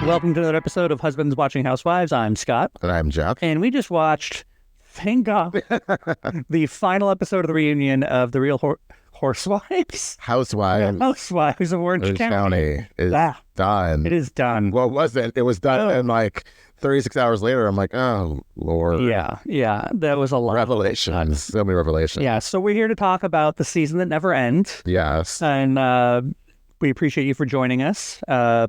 Welcome to another episode of Husbands Watching Housewives. I'm Scott. And I'm Jeff. And we just watched, thank God, the final episode of the reunion of the Real Housewives. Housewives of Orange County. is done. It is done. Well, it wasn't. It was done and like 36 hours later, I'm like, oh, Lord. Yeah. That was a lot. Revelations. So many revelations. Yeah, so we're here to talk about the season that never ends. Yes. And we appreciate you for joining us.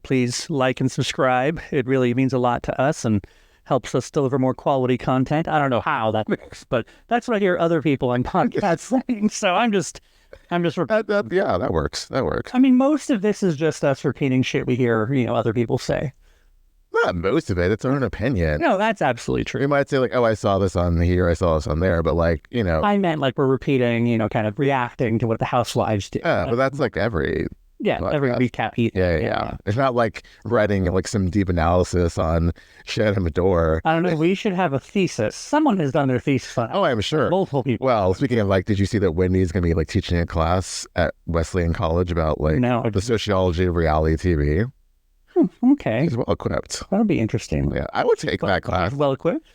Please like and subscribe. It really means a lot to us and helps us deliver more quality content. I don't know how that works, but that's what I hear other people on podcasts saying. So I'm just that works. That works. I mean, most of this is just us repeating shit we hear, other people say. Not most of it. It's our own opinion. No, that's absolutely true. We might say like, oh, I saw this on here, I saw this on there, but like, I meant like we're repeating, kind of reacting to what the Housewives do. Yeah, but that's like every recap. Yeah. It's not like writing like some deep analysis on Shannon and Heather. I don't know. We should have a thesis. Someone has done their thesis on it. Oh, I'm sure. Multiple people. Well, speaking of like, did you see that Wendy's going to be like teaching a class at Wesleyan College about like the sociology of reality TV? Okay. He's well equipped. That'll be interesting. Yeah, I would take that class. Well equipped?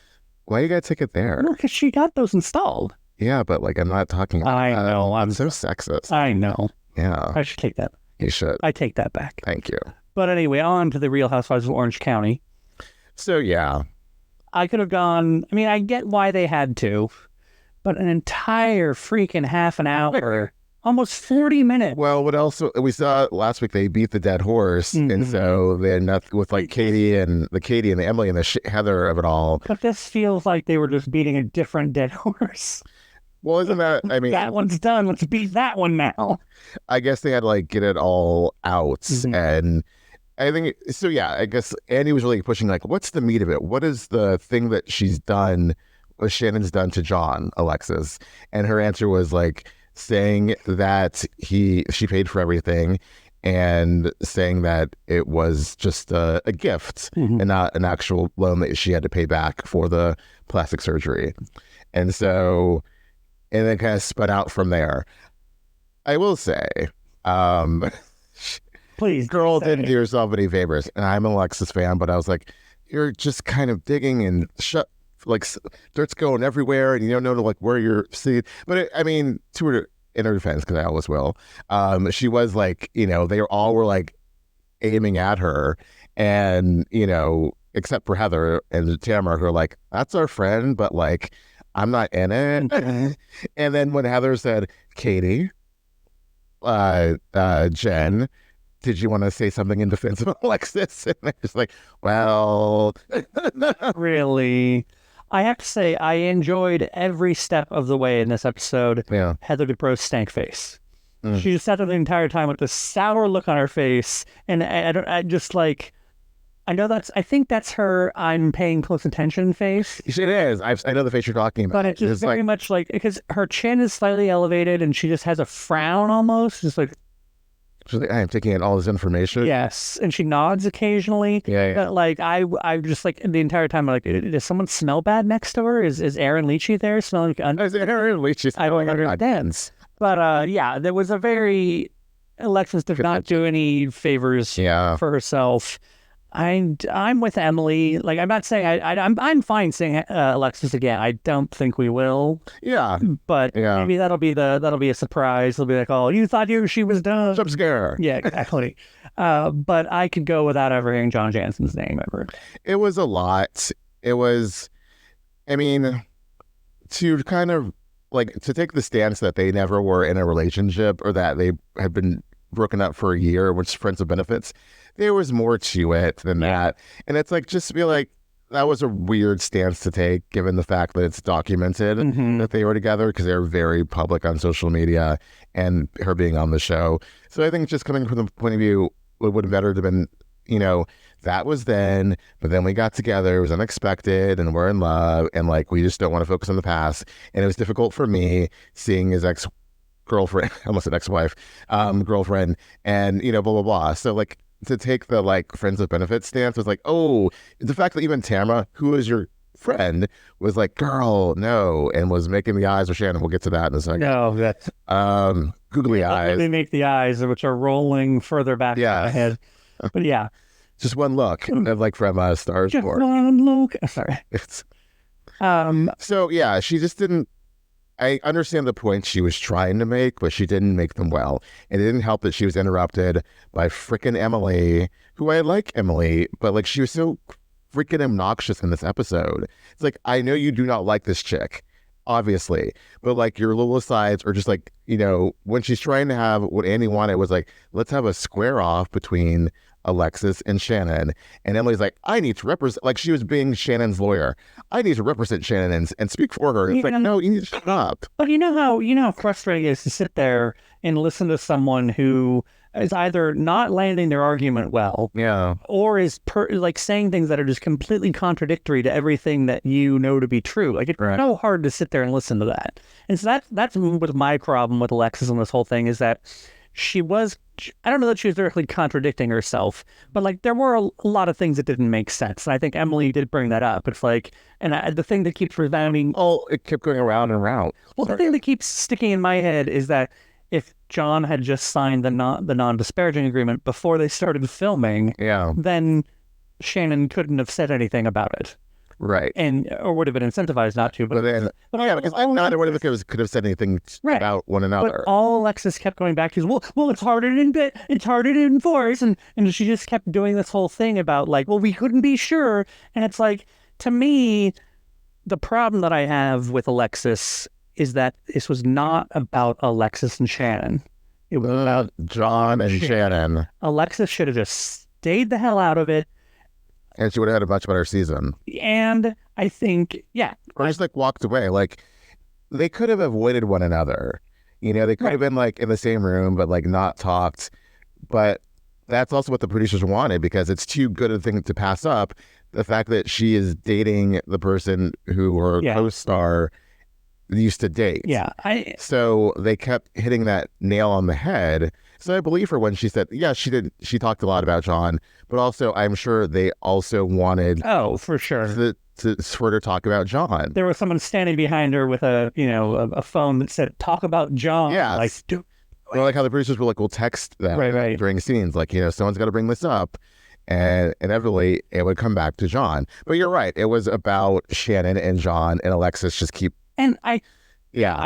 Why you got to take it there? No, because she got those installed. Yeah, but like I'm not talking about I know. I'm so sexist. I know. Yeah. I should take that. You should. I take that back. Thank you. But anyway, on to the Real Housewives of Orange County. So, yeah. I could have gone, I get why they had to, but an entire freaking half an hour, almost 40 minutes. Well, what else? We saw last week they beat the dead horse, and so they had nothing with like Katie and the Emily and the Heather of it all. But this feels like they were just beating a different dead horse. Well, isn't that, that one's done. Let's beat that one now. I guess they had to like get it all out. And I think, so yeah, I guess Andy was really pushing like, what's the meat of it? What is the thing that she's done, what Shannon's done to John, Alexis? And her answer was like saying that she paid for everything and saying that it was just a gift and not an actual loan that she had to pay back for the plastic surgery. And so... and then kind of spun out from there. I will say, please, girl didn't do herself any favors. And I'm an Alexis fan, but I was like, you're just kind of digging and dirt's going everywhere, and you don't know like where you're seeing. But to her in her defense, because I always will, she was like, they all were like aiming at her, and except for Heather and Tamra, who are like, that's our friend, but like, I'm not in it. And then when Heather said, Katie, Jenn, did you want to say something in defense of Alexis? And they're just like, well. Really? I have to say, I enjoyed every step of the way in this episode. Yeah. Heather Dubrow's stank face. She just sat there the entire time with this sour look on her face. And I think that's her I'm paying close attention face. It is. I know the face you're talking about. But it's just very much like, because her chin is slightly elevated and she just has a frown almost. Just like, she's like, I am taking in all this information. Yes. And she nods occasionally. Yeah. But like, I just like the entire time, I'm like, does someone smell bad next to her? Is Aaron Leachy there smelling? Is Aaron Leachy? I don't understand. But there was Alexis did not do any favors for herself. I'm with Emily. Like, I'm not saying I'm fine saying Alexis again. I don't think we will. Yeah, but maybe that'll be a surprise. They'll be like, "Oh, you thought she was done." Jump scare. Yeah, exactly. But I could go without ever hearing John Jansen's name ever. It was a lot. It was, to kind of like to take the stance that they never were in a relationship or that they had been broken up for a year, which friends with benefits. There was more to it than that. And it's like, just to be like, that was a weird stance to take, given the fact that it's documented that they were together, because they're very public on social media and her being on the show. So I think just coming from the point of view, it would have better have been, that was then, but then we got together, it was unexpected, and we're in love, and like, we just don't want to focus on the past. And it was difficult for me seeing his ex-girlfriend, almost an ex-wife, girlfriend, and, blah, blah, blah. So like, to take the like friends with benefits stance was like, oh, the fact that even Tamra, who is your friend, was like, girl, no, and was making the eyes with Shannon. We'll get to that in a second. No, that's googly eyes. They make the eyes, which are rolling further back in my head. But yeah. Just one look, like from Stars Just Born. one look. Sorry. So yeah, she just didn't. I understand the points she was trying to make, but she didn't make them well. And it didn't help that she was interrupted by frickin' Emily, who I like Emily, but like she was so freaking obnoxious in this episode. It's like, I know you do not like this chick, obviously, but like your little asides are just like, you know, when she's trying to have what Andy wanted was like, let's have a square off between Alexis and Shannon. And Emily's like, I need to represent, like she was being Shannon's lawyer. I need to represent Shannon and speak for her. It's like, no, you need to shut up. But you know how frustrating it is to sit there and listen to someone who is either not landing their argument well, or is like saying things that are just completely contradictory to everything that you know to be true. Like it's so hard to sit there and listen to that. And so that's what my problem with Alexis and this whole thing is that she was, I don't know that she was directly contradicting herself, but like there were a lot of things that didn't make sense. And I think Emily did bring that up. It's like, and the thing that keeps resounding. Oh, it kept going around and around. Well, the thing that keeps sticking in my head is that if John had just signed the non-disparaging agreement before they started filming, then Shannon couldn't have said anything about it. Right. Or would have been incentivized not to. But because neither one of them could have said anything about one another. But all Alexis kept going back to is, well, it's harder to enforce. And she just kept doing this whole thing about like, well, we couldn't be sure. And it's like, to me, the problem that I have with Alexis is that this was not about Alexis and Shannon. It was about John and Shannon. Alexis should have just stayed the hell out of it. And she would have had a much better season. And I think, or just like walked away. Like they could have avoided one another. You know, they could have been like in the same room, but like not talked. But that's also what the producers wanted because it's too good a thing to pass up. The fact that she is dating the person who her co-star used to date. So they kept hitting that nail on the head. So I believe her when she said, she talked a lot about John, but also I'm sure they also wanted for sure to further talk about John. There was someone standing behind her with a phone that said, talk about John. Like how the producers were like, we'll text them during scenes. Like, someone's got to bring this up. And inevitably it would come back to John. But you're right. It was about Shannon and John and Alexis just keep. And I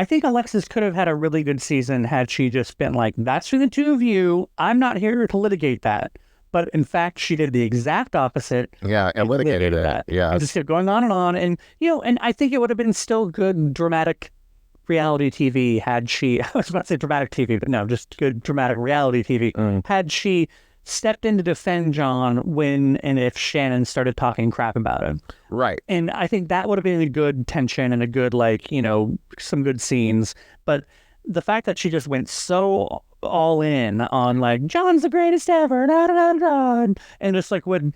think Alexis could have had a really good season had she just been like, that's for the two of you. I'm not here to litigate that. But in fact, she did the exact opposite. And litigated it. And just kept going on. And, and I think it would have been still good dramatic reality TV had she, I was about to say dramatic TV, but no, just good dramatic reality TV. Had she stepped in to defend John when and if Shannon started talking crap about him. Right. And I think that would have been a good tension and a good, some good scenes. But the fact that she just went so all in on, like, John's the greatest ever, da, da, da, da, and just, would,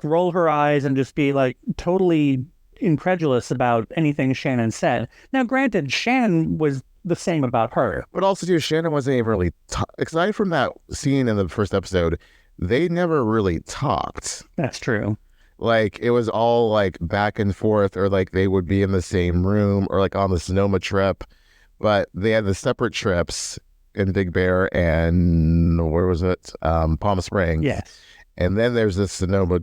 roll her eyes and just be, totally incredulous about anything Shannon said. Now, granted, Shannon was the same about her. But also, too, Shannon wasn't even really... aside from that scene in the first episode, they never really talked. That's true. It was all, back and forth, or, they would be in the same room, or, on the Sonoma trip. But they had the separate trips in Big Bear and... where was it? Palm Springs. Yes. And then there's this Sonoma...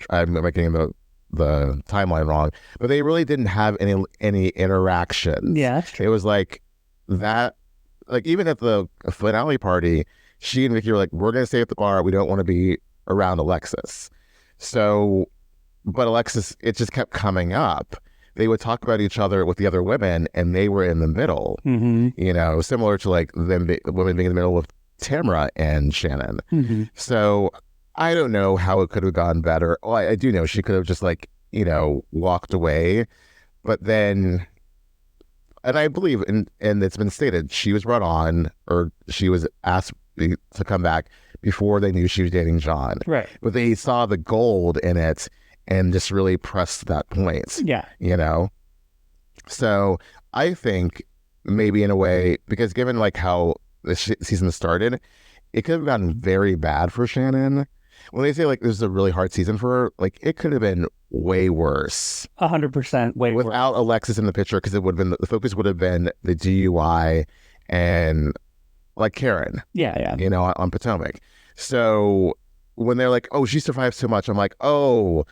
I'm making the timeline wrong. But they really didn't have any interaction. Yeah, that's true. It was that, even at the finale party, she and Vicky were like, we're going to stay at the bar. We don't want to be around Alexis. So, but Alexis, it just kept coming up. They would talk about each other with the other women, and they were in the middle, similar to the women being in the middle with Tamra and Shannon. So I don't know how it could have gone better. Well, I do know she could have just walked away, but then... And I believe, and it's been stated, she was brought on, or she was asked to come back before they knew she was dating John. Right. But they saw the gold in it and just really pressed that point. Yeah. So I think maybe in a way, because given how the season started, it could have gotten very bad for Shannon. When they say this is a really hard season for her, it could have been way worse. 100% way worse. Without Alexis in the picture, because it would have been, the focus would have been the DUI and Karen. Yeah. On Potomac. So when they're like, oh, she survives so much, I'm like, oh,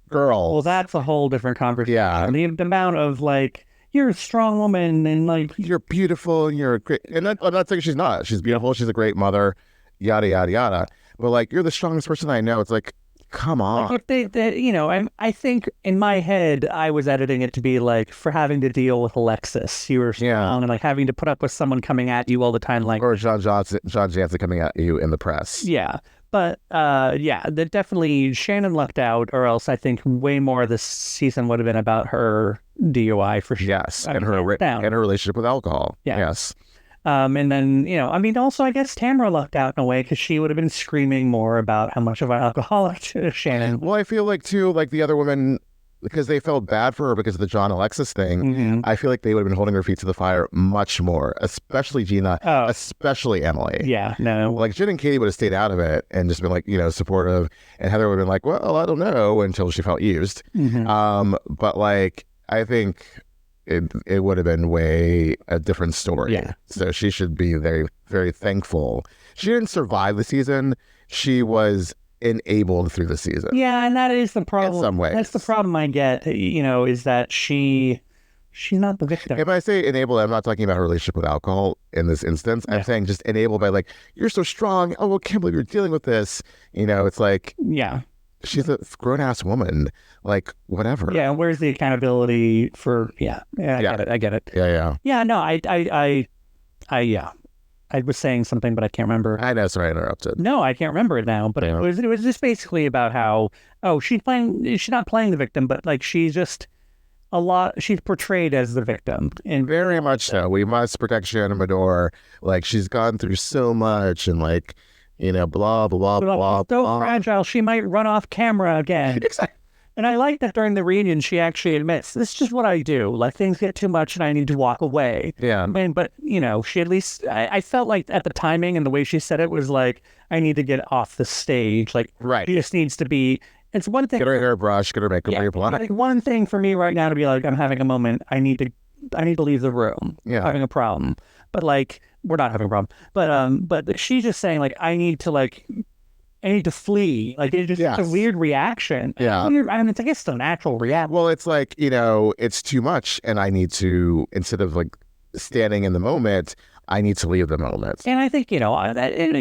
girl. Well, that's a whole different conversation. Yeah. The amount of like, you're a strong woman and like you're beautiful and you're a great, and I'm not saying she's not. She's beautiful. She's a great mother, yada, yada, yada. But like, you're the strongest person I know. It's like, come on. Like if they, you know, I think in my head, I was editing it to be like, for having to deal with Alexis, you were strong, and like having to put up with someone coming at you all the time, like, or John Jansen coming at you in the press. Yeah. But that definitely Shannon lucked out, or else I think way more of this season would have been about her DUI for sure. Yes, and her relationship with alcohol. Yeah. Yes. And then, you know, I mean, also, I guess Tamra lucked out in a way because she would have been screaming more about how much of an alcoholic Shannon. Well, I feel like, too, like the other women, because they felt bad for her because of the John Alexis thing, I feel like they would have been holding her feet to the fire much more, especially Gina, especially Emily. Yeah, no. Like, Jen and Katie would have stayed out of it and just been like, you know, supportive. And Heather would have been like, well, I don't know, until she felt used. But like, I think it would have been way a different story. Yeah. So she should be very, very thankful. She didn't survive the season. She was enabled through the season. Yeah, and that is the problem. In some ways. That's the problem I get, you know, is that she's not the victim. If I say enabled, I'm not talking about her relationship with alcohol in this instance. I'm saying just enabled by like, you're so strong. Oh, I can't believe you're dealing with this. You know, it's like, yeah, she's a grown-ass woman. Like, whatever. Yeah, where's the accountability for, I get it. Yeah. Yeah, no, I was saying something, but I can't remember. I know, sorry, I interrupted. No, I can't remember it now, but it was just basically about how, she's not playing the victim, but like she's portrayed as the victim. And very much so. We must protect Shannon Medore. Like, she's gone through so much and like, you know, blah, blah, blah, so blah. fragile, she might run off camera again. Exactly. And I like that during the reunion, she actually admits, this is just what I do. Like, things get too much and I need to walk away. Yeah. I mean, but, you know, she at least, I felt like at the timing and the way she said it was like, I need to get off the stage. Like, right. She just needs to be, it's one thing. Get her hair brushed, get her makeup reapplied. Like, one thing for me right now to be like, I'm having a moment, I need to leave the room. Yeah. Having a problem. But like, we're not having a problem. But she's just saying like, I need to flee. Like, it's just a weird reaction. Yeah. I mean, I guess it's a natural reaction. Well, it's like, you know, it's too much and I need to, instead of like standing in the moment, I need to leave the moment. And I think, you know, I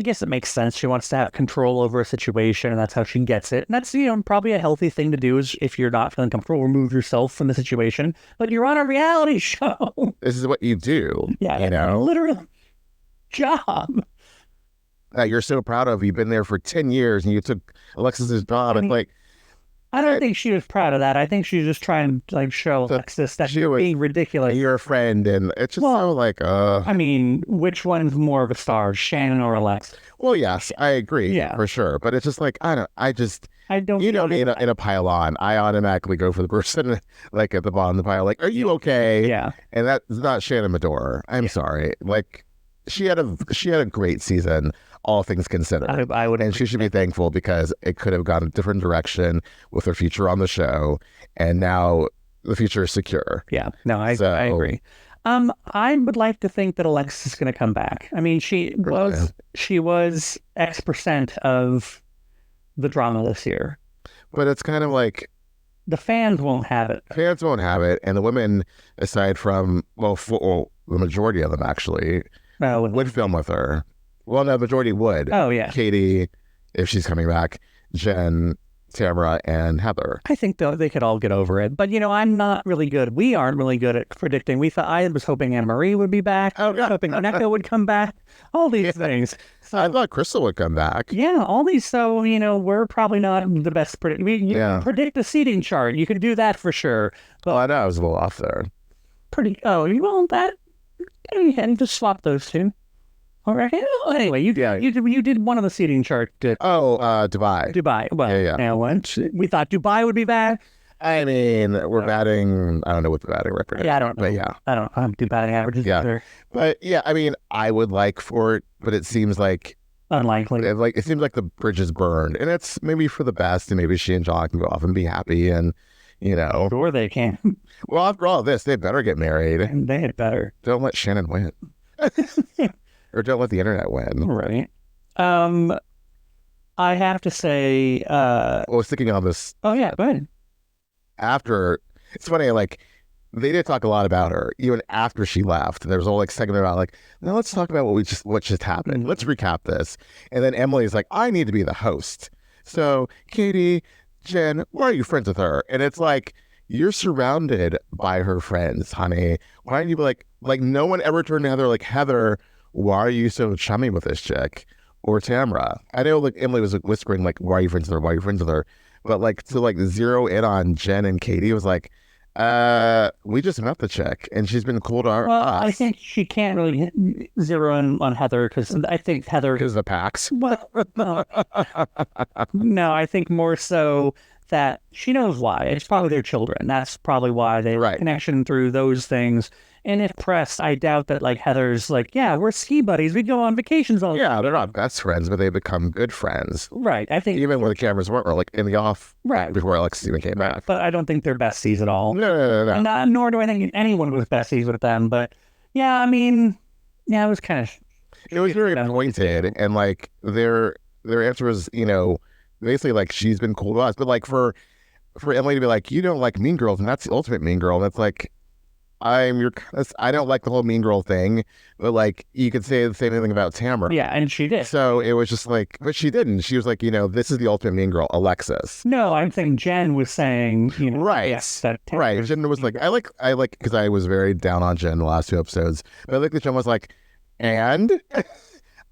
guess it makes sense. She wants to have control over a situation and that's how she gets it. And that's, you know, probably a healthy thing to do is if you're not feeling comfortable, remove yourself from the situation. But you're on a reality show. This is what you do. Yeah. You know? Literally. Job. That you're so proud of. You've been there for 10 years and you took Alexis's job. And like, I don't think she was proud of that. I think she was just trying to like show Alexis that she's being ridiculous. You're a friend, and it's just so like, I mean, which one's more of a star, Shannon or Alexis? Well, yes, I agree, for sure. But it's just like, I don't. You know, in a pile-on, I automatically go for the person like at the bottom of the pile. Like, are you okay? Yeah. And that's not Shannon Medore. I'm sorry. Like, she had a great season. All things considered. I would, and she should be thankful because it could have gone a different direction with her future on the show, and now the future is secure. Yeah, no, I agree. I would like to think that Alexis is going to come back. I mean, she was X% of the drama this year, but it's kind of like the fans won't have it. Fans won't have it, and the women, aside from the majority of them actually, would film with her. Well, no, the majority would. Oh, yeah. Katie, if she's coming back, Jenn, Tamra, and Heather. I think they could all get over it. But, you know, I'm not really good. We aren't really good at predicting. I was hoping Anne-Marie would be back. I was hoping Nneka would come back. All these things. So, I thought Crystal would come back. Yeah, all these. So, you know, we're probably not the best predict. You can predict a seating chart. You can do that for sure. But, I know. I was a little off there. You just swap those two. All right. Anyway, you did one of the seating charts. Dubai. Dubai. Well, now we thought Dubai would be bad. I mean, we're batting. I don't know what the batting record is. Yeah, I don't know. But I don't. I'm do batting averages. Yeah, either. But yeah, I mean, I would like for it, but it seems like unlikely. It seems like the bridge is burned, and it's maybe for the best, and maybe she and John can go off and be happy, and you know, sure they can. Well, after all this, they better get married. And they had better. Don't let Shannon win. Or don't let the internet win. Right. I have to say, I was thinking on this. Oh yeah, go ahead. After, it's funny, like, they did talk a lot about her even after she left. There was a whole like segment about like, now let's talk about what just happened. Let's recap this. And then Emily's like, I need to be the host. So Katie, Jenn, why are you friends with her? And it's like, you're surrounded by her friends, honey. Why don't you be like no one ever turned to Heather like, Heather, why are you so chummy with this chick? Or Tamra. I know like Emily was like, whispering like, why are you friends with her? Why are you friends with her? But like to like zero in on Jenn and Katie was like, we just met the chick and she's been cool to us. Well, I think she can't really zero in on Heather because I think Heather... Because of the PAX? Well, no, I think more so that she knows why. It's probably their children. That's probably why they have connection through those things. And if pressed, I doubt that like Heather's like, yeah, we're ski buddies. We go on vacations all the time. Yeah, they're not best friends, but they become good friends. Right. I think even when the cameras weren't like in the off before Alexis even came back. But I don't think they're besties at all. No. Nor do I think anyone was besties with them. But yeah, I mean, yeah, it was kind of... It was very pointed. And like their answer was, you know, basically like she's been cool to us. But like for Emily to be like, you don't like Mean Girls and that's the ultimate Mean Girl. And that's like, I don't like the whole Mean Girl thing, but like you could say the same thing about Tamra. Yeah, and she did. So it was just like, but she didn't. She was like, you know, this is the ultimate Mean Girl, Alexis. No, I'm saying Jenn was saying, you know, right, yes, that right. Jenn was like, I like because I was very down on Jenn the last 2 episodes, but I like that Jenn was like, and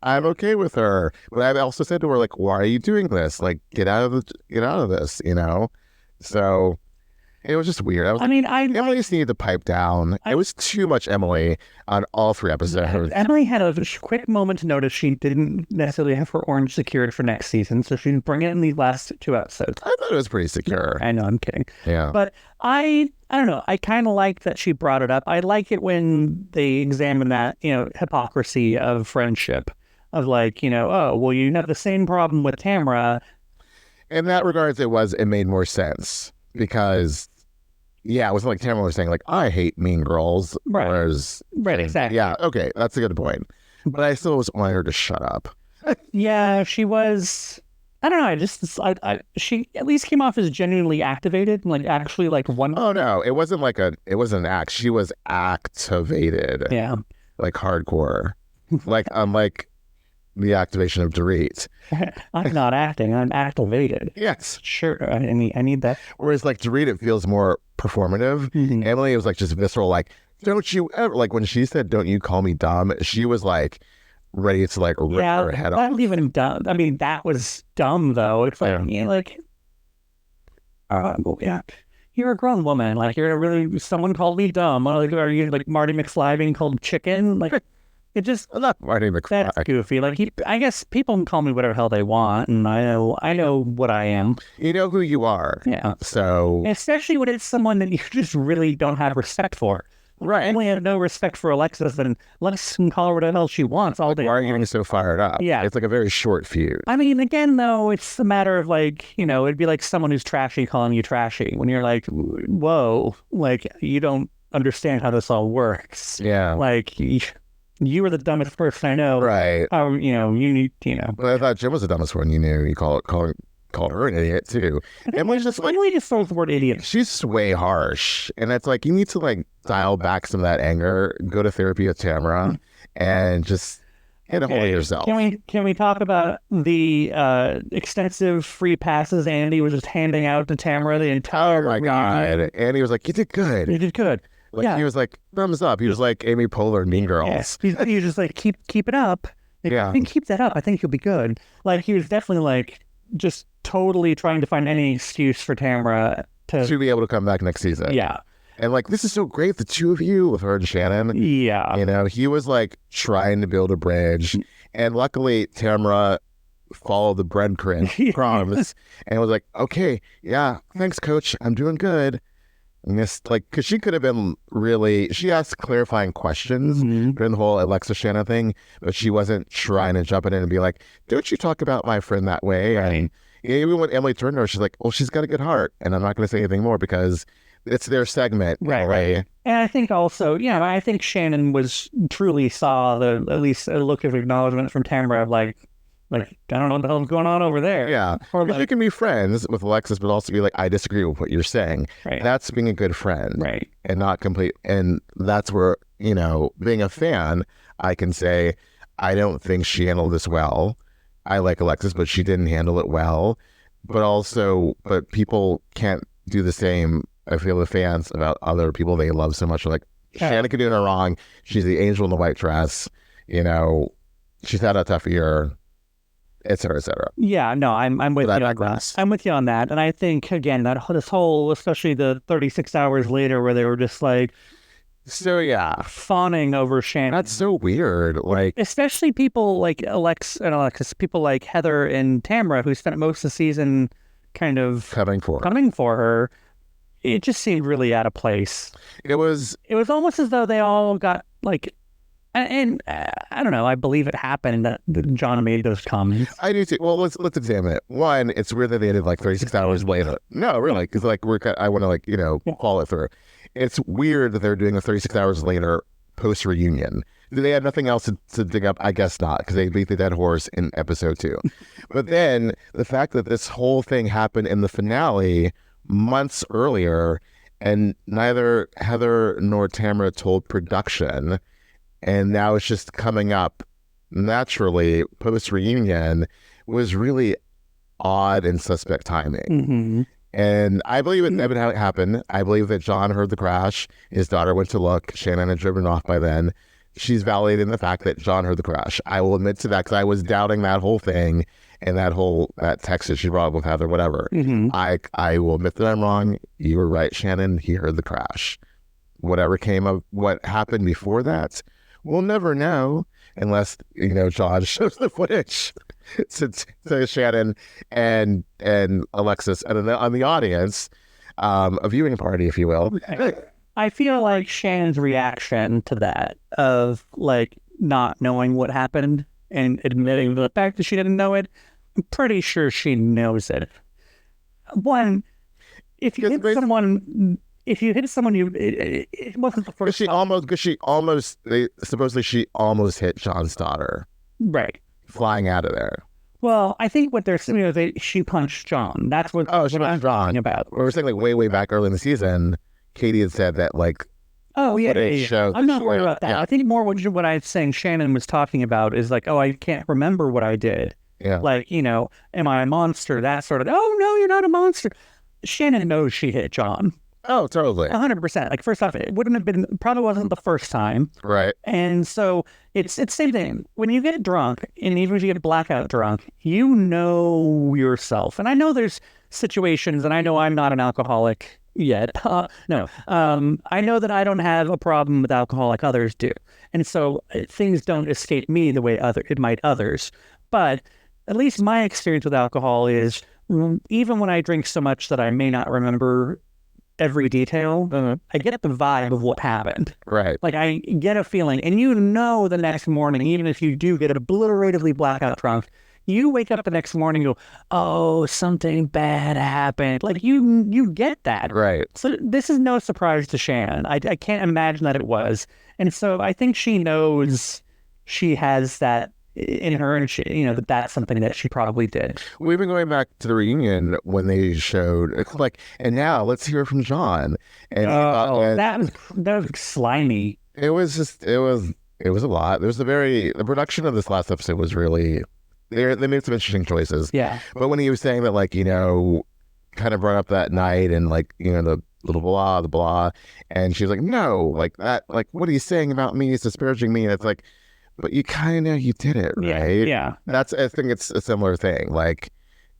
I'm okay with her. But I also said to her like, why are you doing this? Like, get out of this, you know. So. It was just weird. Emily just needed to pipe down. It was too much Emily on all 3 episodes. Emily had a quick moment to notice she didn't necessarily have her orange secured for next season, so she didn't bring it in these last 2 episodes. I thought it was pretty secure. I know, I'm kidding. Yeah. But I don't know. I kind of like that she brought it up. I like it when they examine that, you know, hypocrisy of friendship. Of like, you know, oh, well, you have the same problem with Tamra. In that regards, it made more sense. Because, yeah, it wasn't like Tamra was saying, like, I hate Mean Girls. Right. Whereas, right, exactly. Yeah, okay, that's a good point. But I still wanted her to shut up. Yeah, she was... I don't know, she at least came off as genuinely activated, like, actually, like, one... Oh, no, it wasn't an act. She was activated. Yeah. Like, hardcore. Like, unlike the activation of Dorit. I'm not acting, I'm activated. Yes. Sure, I need that. Whereas like Dorit, it feels more performative. Mm-hmm. Emily was like just visceral, like, don't you ever, like when she said, don't you call me dumb, she was like ready to like rip her head off. Not even dumb. I mean, that was dumb though. It's like, you know, like, yeah, you're a grown woman. Like, someone called me dumb. Like, are you like Marty McFly being called chicken? Like, it just, not Marty McFly. That's goofy. Like, I guess people can call me whatever hell they want, and I know what I am. You know who you are. Yeah. So, especially when it's someone that you just really don't have respect for. Right. Emily had no respect for Alexis, and Alexis can call her whatever hell she wants all day. Why are you getting so fired up? Yeah. It's like a very short feud. I mean, again, though, it's a matter of like, you know, it'd be like someone who's trashy calling you trashy when you're like, whoa, like, you don't understand how this all works. Yeah. Like, you were the dumbest person I know. Right. You know, you need, you know. Well, I thought Jim was the dumbest one you knew. You called her an idiot, too. Emily's just like, Emily just throws the word idiot. She's just way harsh. And it's like, you need to like dial back some of that anger, go to therapy with Tamra, and just hit a hole yourself. Can we talk about the extensive free passes Andy was just handing out to Tamra the entire Oh, my God. Andy was like, you did good. You did good. Like, yeah. He was like, thumbs up. He was like Amy Poehler, Mean Girls. Yeah. He was just like, keep it up. I think keep that up. I think you'll be good. Like, he was definitely like just totally trying to find any excuse for Tamra to be able to come back next season. Yeah. And like, this is so great, the 2 of you with her and Shannon. Yeah. You know, he was like trying to build a bridge. And luckily, Tamra followed the breadcrumbs and was like, okay, yeah, thanks, coach. I'm doing good. And this, like, because she could have been she asked clarifying questions during the whole Alexis Shannon thing, but she wasn't trying to jump in and be like, don't you talk about my friend that way? I mean, even when Emily turned to her, she's like, well, she's got a good heart. And I'm not going to say anything more because it's their segment. Right. And I think also, I think Shannon truly saw at least a look of acknowledgement from Tamra of like, Like, I don't know what the hell's going on over there. Yeah. Or like, you can be friends with Alexis, but also be like, I disagree with what you're saying. Right. That's being a good friend. Right. And not complete. And that's where, being a fan, I can say, I don't think she handled this well. I like Alexis, but she didn't handle it well. But people can't do the same. I feel the fans about other people they love so much. Like, Shannon could do no wrong. She's the angel in the white dress. She's had a tough year, et cetera, et cetera. Yeah, no, I'm with you on that. I'm with you on that. And I think, again, this whole, especially the 36 hours later where they were just like, so yeah, fawning over Shannon. That's so weird. Like, especially people like Alexis, people like Heather and Tamra, who spent most of the season kind of coming for her. It just seemed really out of place. It was almost as though they all got like, and I don't know. I believe it happened that John made those comments. I do too. Well, let's examine it. One, it's weird that they did like 36 hours later. No, really, because like I want to follow it through. It's weird that they're doing a 36 hours later post reunion. Do they have nothing else to dig up? I guess not, because they beat the dead horse in episode 2. But then the fact that this whole thing happened in the finale months earlier, and neither Heather nor Tamra told production, and now it's just coming up naturally post reunion, was really odd and suspect timing. Mm-hmm. And I believe it happened. I believe that John heard the crash. His daughter went to look. Shannon had driven off by then. She's validating the fact that John heard the crash. I will admit to that, because I was doubting that whole thing and that text that she brought up with Heather, whatever. Mm-hmm. I will admit that I'm wrong. You were right, Shannon. He heard the crash. Whatever came of what happened before that, we'll never know unless, John shows the footage to Shannon and Alexis and on the audience, a viewing party, if you will. I feel like Shannon's reaction to that of like not knowing what happened and admitting the fact that she didn't know it, I'm pretty sure she knows it. One, if you hit someone, it wasn't the first. Supposedly she almost hit John's daughter. Right. Flying out of there. Well, I think what they're saying is she punched John. That's what she punched John about. We were saying like way back early in the season, Katie had said that like. Oh yeah. I'm not worried about that. Yeah. I think more what I was saying Shannon was talking about is like, oh, I can't remember what I did. Yeah. Like, am I a monster? That sort of. Oh no, you're not a monster. Shannon knows she hit John. Oh, totally. 100%. Like, first off, it probably wasn't the first time. Right. And so it's the same thing. When you get drunk, and even if you get blackout drunk, you know yourself. And I know there's situations, and I know I'm not an alcoholic yet. No. I know that I don't have a problem with alcohol like others do. And so things don't escape me the way it might others. But at least my experience with alcohol is even when I drink so much that I may not remember every detail, I get the vibe of what happened. Right. Like I get a feeling, and the next morning, even if you do get obliteratively blackout drunk, you wake up the next morning and go, oh, something bad happened. Like you get that. Right. So this is no surprise to Shannon. I can't imagine that it was. And so I think she knows she has that in her, and that's something that she probably did. We've been going back to the reunion when they showed like, and now let's hear from John. And that was slimy. It was a lot. The production of this last episode was really, they made some interesting choices. Yeah. But when he was saying that, like, kind of brought up that night and like, the little the blah, and she was like, no, like that, like what are you saying about me? It's disparaging me. And it's like, but you kind of know you did it, right? Yeah. I think it's a similar thing. Like,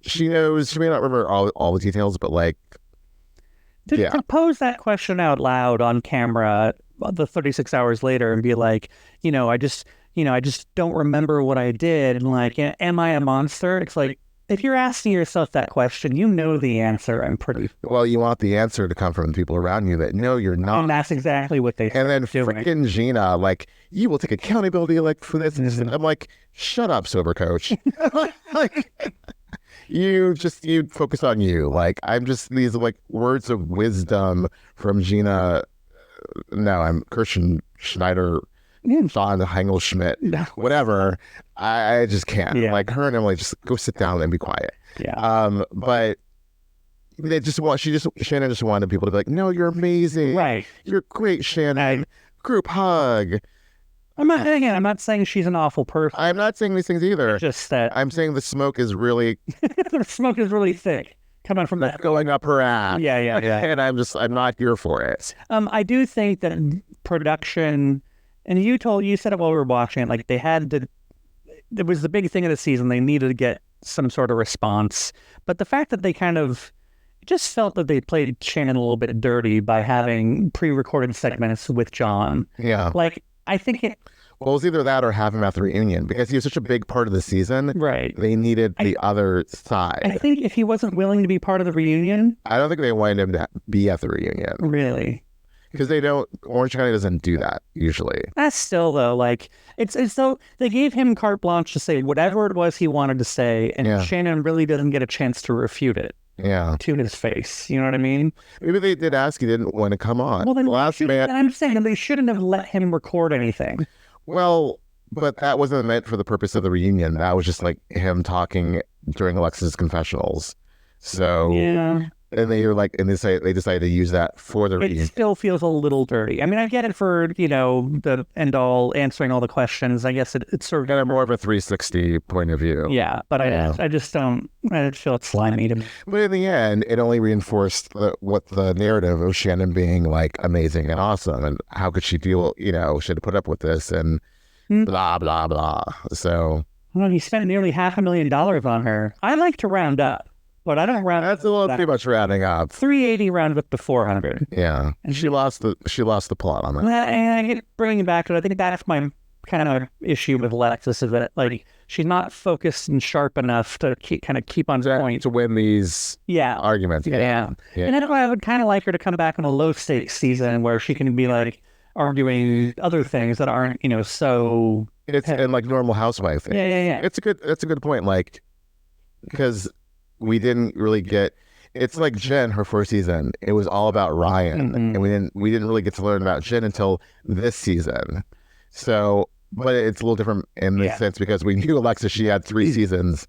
she knows, she may not remember all the details, but like, to pose that question out loud on camera the 36 hours later and be like, I just don't remember what I did. And like, am I a monster? It's like, if you're asking yourself that question, you know the answer. Well, you want the answer to come from the people around you that no, you're not. And that's exactly what they. And then freaking Gina, like, you will take accountability like for this. And I'm like, shut up, sober coach. Like, you focus on you. Like, I'm just these like words of wisdom from Gina. No, I'm Christian Schneider John Heingelschmidt, whatever. I just can't. Yeah. Like her and Emily, just go sit down and be quiet. Yeah. But Shannon just wanted people to be like, no, you're amazing. Right. You're great, Shannon. Group hug. I'm not saying she's an awful person. I'm not saying these things either. Just that I'm saying the smoke is really the smoke is really thick coming from that going up her ass. Yeah. And I'm not here for it. I do think that production, and you said it while we were watching it, like it was the big thing of the season. They needed to get some sort of response. But the fact that they kind of just felt that they played Shannon a little bit dirty by having pre-recorded segments with John. Yeah. Like, I think well, it was either that or have him at the reunion because he was such a big part of the season. Right. They needed the other side. I think if he wasn't willing to be part of the reunion, I don't think they wanted him to be at the reunion. Really? Because Orange County doesn't do that usually. That's still though, like it's though they gave him carte blanche to say whatever it was he wanted to say, and Shannon really doesn't get a chance to refute it. Yeah. To his face. You know what I mean? Maybe they did ask he didn't want to come on. Well, then I'm saying they shouldn't have let him record anything. Well, but that wasn't meant for the purpose of the reunion. That was just like him talking during Alexis' confessionals. So yeah. And they decided to use that for the reunion. It still feels a little dirty. I mean, I get it for, the end all answering all the questions. I guess it's sort of kind of more of a 360 point of view. Yeah, but I just don't. I just feel it's slimy to me. But in the end, it only reinforced what the narrative of Shannon being like amazing and awesome, and how could she deal? She had to put up with this and blah blah blah. So well, he spent nearly $500,000 on her. I like to round up. But I don't round. That's a little too much rounding up. 380 rounded up to 400. Yeah, and she lost the plot on that. And I get bringing back to it. I think that's my kind of issue with Alexis is that like she's not focused and sharp enough to keep on point to win these arguments. Yeah. And that's why I would kind of like her to come back on a low stakes season where she can be like arguing other things that aren't so. It's and like normal housewife thing. Yeah. That's a good point. Like because. We didn't really get. It's like Jenn, her first season. It was all about Ryan, and we didn't really get to learn about Jenn until this season. So, but it's a little different in this sense because we knew Alexis. She had 3 seasons,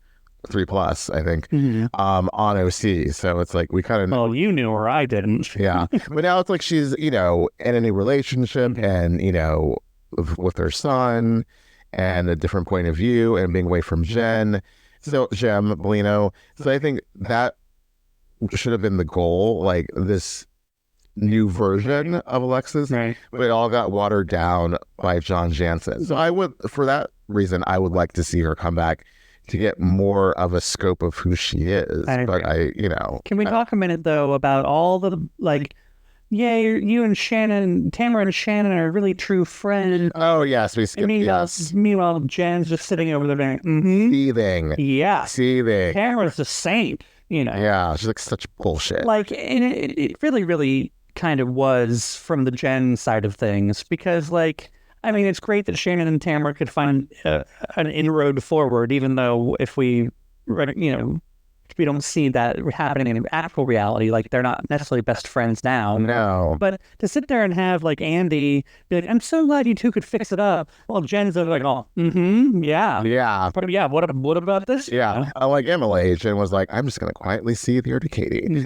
3+ I think, on OC. So it's like we kind of. Well, you knew her, I didn't. Yeah, but now it's like she's in a new relationship and with her son, and a different point of view, and being away from Jenn. So, Jem Bellino. So I think that should have been the goal, like this new version of Alexis, right. But it all got watered down by John Jansen. So for that reason, I would like to see her come back to get more of a scope of who she is. Can we talk a minute though about all the you and Shannon, Tamra and Shannon are really true friends. Oh, yes. We skipped, Meanwhile, Jen's just sitting over there going, seething. Yeah. Seething. Tamra's a saint, Yeah, she's like such bullshit. Like, and it really, really kind of was from the Jenn side of things because, it's great that Shannon and Tamra could find an inroad forward, even though if we don't see that happening in actual reality. Like, they're not necessarily best friends now. No. But to sit there and have, Andy be like, I'm so glad you two could fix it up. Well, Jen's like, yeah. Yeah. But yeah, what about this? Yeah. Like Emily, Jen was like, I'm just going to quietly seethe here to Katie.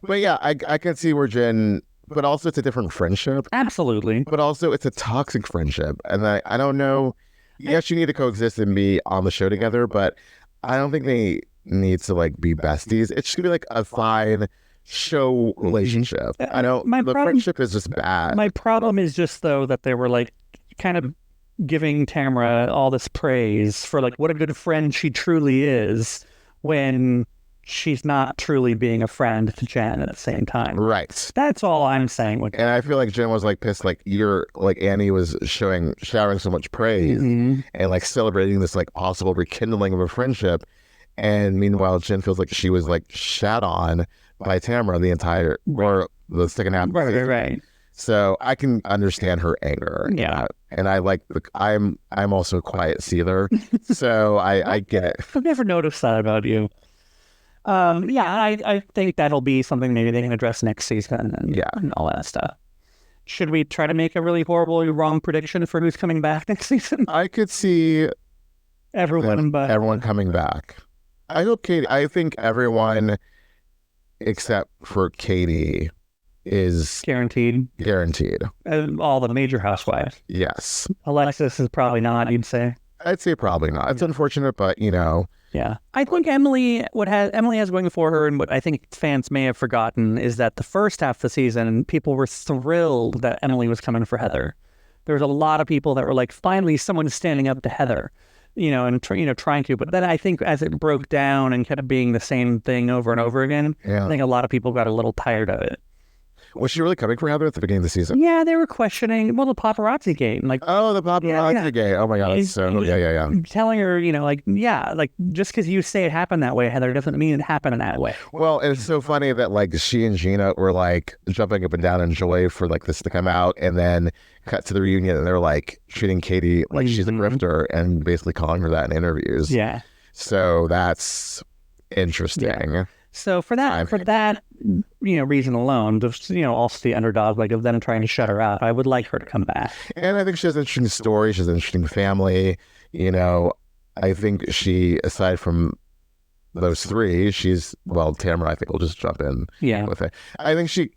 But yeah, I can see where Jenn, but also it's a different friendship. Absolutely. But also it's a toxic friendship. And I don't know, yes, you need to coexist and be on the show together, but I don't think they needs to be besties. It should be a fine show relationship. I know friendship is just bad. My problem is just though that they were kind of giving Tamra all this praise for what a good friend she truly is when she's not truly being a friend to Jen at the same time. Right. That's all I'm saying. And I feel like Jen was pissed, you're Annie was showering so much praise and celebrating this possible rekindling of a friendship. And meanwhile, Jen feels like she was shat on by Tamra the second half. Right. So I can understand her anger. Yeah. And I'm also a quiet seether. So I get it. I've never noticed that about you. I think that'll be something maybe they can address next season and all that stuff. Should we try to make a really horribly wrong prediction for who's coming back next season? I could see everyone coming back. I think everyone except for Katie is guaranteed. All the major housewives. Yes. Alexis is probably not, you'd say. I'd say probably not. It's unfortunate, but Yeah. I think Emily has going for her, and what I think fans may have forgotten, is that the first half of the season, people were thrilled that Emily was coming for Heather. There was a lot of people that were like, finally someone's standing up to Heather, and trying to. But then I think as it broke down and kept being the same thing over and over again, I think a lot of people got a little tired of it. Was she really coming for Heather at the beginning of the season? Yeah, they were questioning, the paparazzi game. The paparazzi game. Oh my God, it's telling her, just because you say it happened that way, Heather, doesn't mean it happened that way. Well, it's so funny that she and Gina were jumping up and down in joy for this to come out, and then cut to the reunion, and they're treating Katie like she's a grifter and basically calling her that in interviews. Yeah. So that's interesting. Yeah. So for that reason alone, also the underdog, of them trying to shut her out, I would like her to come back. And I think she has an interesting story. She has an interesting family. I think she, aside from those three, Tamra, I think will just jump in with it. I think she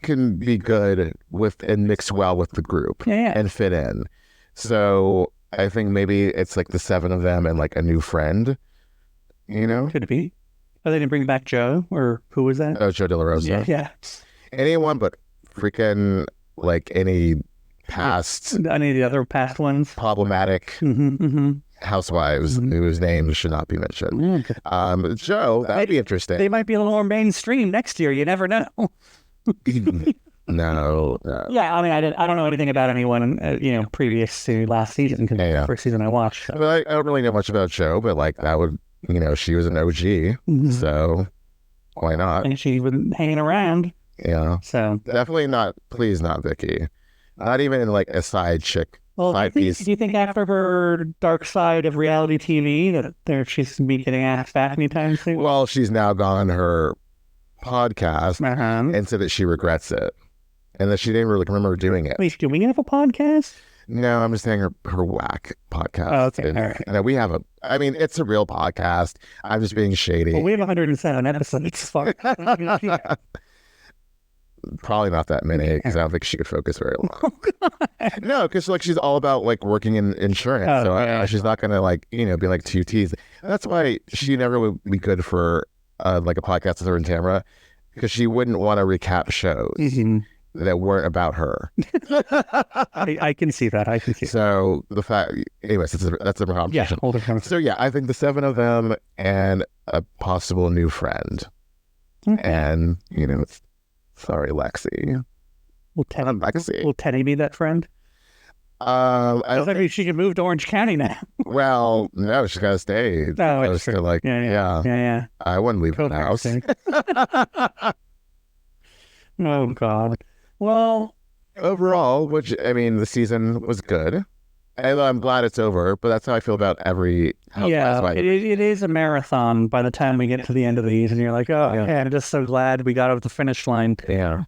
can be good and mix well with the group and fit in. So I think maybe it's the seven of them and a new friend, Could it be? Oh, they didn't bring back Joe, or who was that? Oh, Joe De La Rosa. Yeah. Anyone but freaking any past... Any of the other past ones? Problematic housewives whose names should not be mentioned. Joe, that'd be interesting. They might be a little more mainstream next year. You never know. No. Yeah, I don't know anything about anyone, previous to last season, because the first season I watched. So. I don't really know much about Joe, but that would... she was an OG, so why not? And she was hanging around. Yeah. So definitely not, please not Vicky. Not even in a side chick. Well, do you think after her dark side of reality TV that she's going to be getting asked back anytime soon? Well, she's now gone on her podcast and said that she regrets it. And that she didn't really remember doing it. Wait, do we have a podcast? No, I'm just saying her whack podcast. Oh, okay, all right. And we have it's a real podcast. I'm just being shady. Well, we have 107 episodes. It's far. Probably not that many, because I don't think she could focus very long. No, because she's all about working in insurance. She's not gonna be two T's. That's why she never would be good for a podcast with her and Tamra, because she wouldn't want to recap shows. That weren't about her. I can see that. So the fact, anyways, that's a conversation. Yeah, so I think the seven of them and a possible new friend. Okay. And, sorry, Lexi. Will Teddy be that friend? I think she can move to Orange County now. Well, no, she's got to stay. No, it's true. Yeah. I wouldn't leave the house. Oh, God. Well, overall, the season was good. And I'm glad it's over, but that's how I feel about every house. Yeah, it is a marathon by the time we get to the end of these, and you're like, I'm just so glad we got over the finish line. Yeah.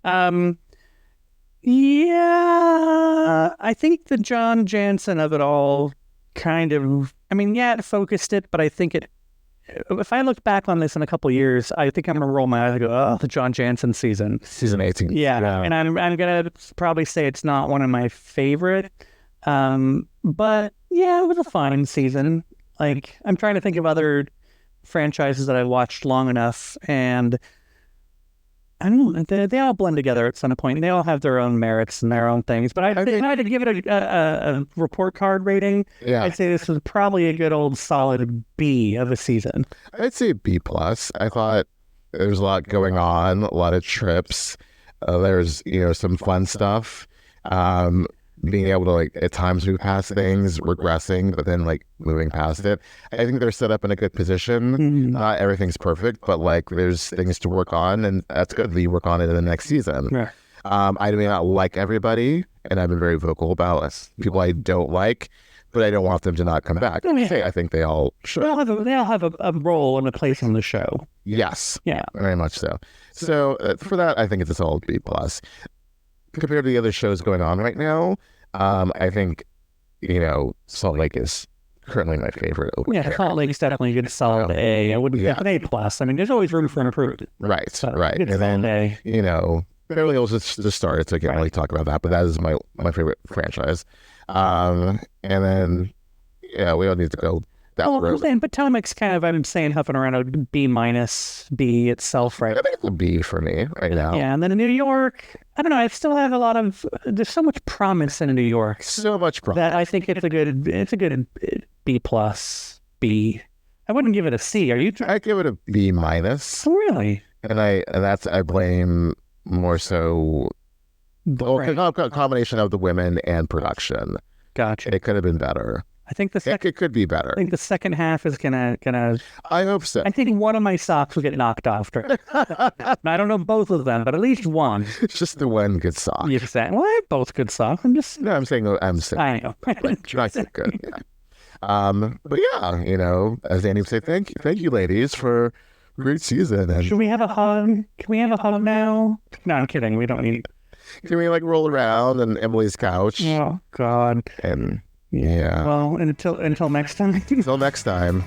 I think the John Jansen of it all kind of, it focused it, but I think if I look back on this in a couple of years, I think I'm going to roll my eyes and go, the John Jansen season. Season 18. Yeah. And I'm going to probably say it's not one of my favorite. But yeah, it was a fine season. I'm trying to think of other franchises that I watched long enough, and I don't know, they all blend together at some point. They all have their own merits and their own things. But I think I had to give it a report card rating. Yeah. I'd say this was probably a good old solid B of a season. I'd say B+. I thought there was a lot going on, a lot of trips. There's, some fun stuff. Being able to at times move past things, regressing, but then moving past it. I think they're set up in a good position. Not everything's perfect, but there's things to work on, and that's good that you work on it in the next season. Yeah. I may not like everybody, and I've been very vocal about people I don't like, but I don't want them to not come back. Hey, I think they all should. They all have a role and a place on the show. Yes. Yeah. Very much so. So for that, I think it's a solid B+. compared to the other shows going on right now, I think, Salt Lake is currently my favorite over there. Salt Lake's definitely a good solid A. I wouldn't give an A+. I mean, there's always room for improvement. Right, right. And then, Beverly Hills just started, so I can't really talk about that, but that is my favorite franchise. And then, we don't need to go that road. But Potomac's kind of, I'm saying, huffing around a B-, B itself, right? I think it's a B for me right now. Yeah, and then in New York, I don't know, I still have there's so much promise in New York. So much promise. That I think it's a good B+, B. I wouldn't give it a C. Are you? I give it a B-. Oh, really? And I blame more so a combination of the women and production. Gotcha. It could have been better. I think it could be better. I think the second half is gonna. I hope so. I think one of my socks will get knocked off. I don't know both of them, but at least one. It's just the one good sock. You're saying, well, I have both good socks. I'm saying. I know. Not good. Yeah. But yeah, as Annie would say, thank you, ladies, for a great season. And should we have a hug? Can we have a hug now? No, I'm kidding. We don't need. Can we roll around on Emily's couch? Oh God. And yeah. Well, until next time. Until next time.